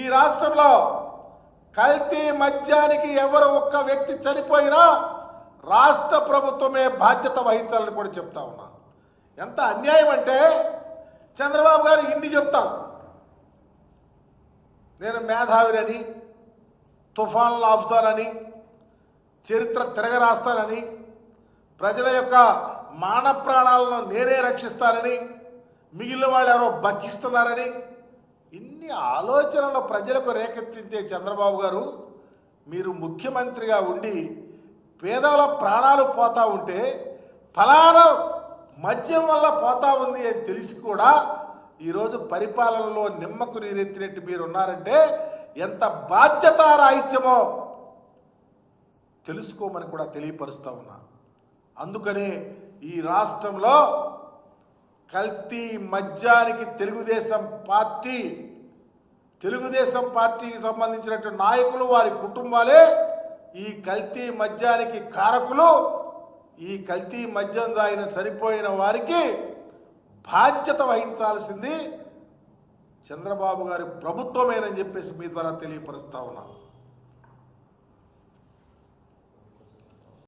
ఈ రాష్ట్రంలో కల్తీ మద్యానికి ఎవరు ఒక్క వ్యక్తి చనిపోయినా రాష్ట్ర ప్రభుత్వమే బాధ్యత వహించాలని కూడా చెప్తా ఉన్నా. ఎంత అన్యాయం అంటే చంద్రబాబు గారు ఇన్ని చెప్తాను, నేను మేధావిని, తుఫాన్లు ఆపుతానని, చరిత్ర తిరగరాస్తానని, ప్రజల యొక్క మాన ప్రాణాలను నేనే రక్షిస్తానని, మిగిలిన వాళ్ళు ఎవరో బక్కిస్తున్నారని ఇన్ని ఆలోచనలు ప్రజలకు రేకెత్తించే చంద్రబాబు గారు మీరు ముఖ్యమంత్రిగా ఉండి పేదల ప్రాణాలు పోతా ఉంటే ఫలానా మద్యం వల్ల పోతా ఉంది అని తెలిసి కూడా ఈరోజు పరిపాలనలో నిమ్మకు నీరెత్తినట్టు మీరు ఉన్నారంటే ఎంత బాధ్యతారాహిత్యమో తెలుసుకోమని కూడా తెలియపరుస్తా ఉన్నా. అందుకనే ఈ రాష్ట్రంలో కల్తీ మద్యానికి తెలుగుదేశం పార్టీకి సంబంధించినటువంటి నాయకులు, వారి కుటుంబాలే ఈ కల్తీ మద్యానికి కారకులు. ఈ కల్తీ మద్యం తాగిన సరిపోయిన వారికి బాధ్యత వహించాల్సింది చంద్రబాబు గారి ప్రభుత్వమేనని చెప్పేసి మీ ద్వారా తెలియపరుస్తా ఉన్నాను.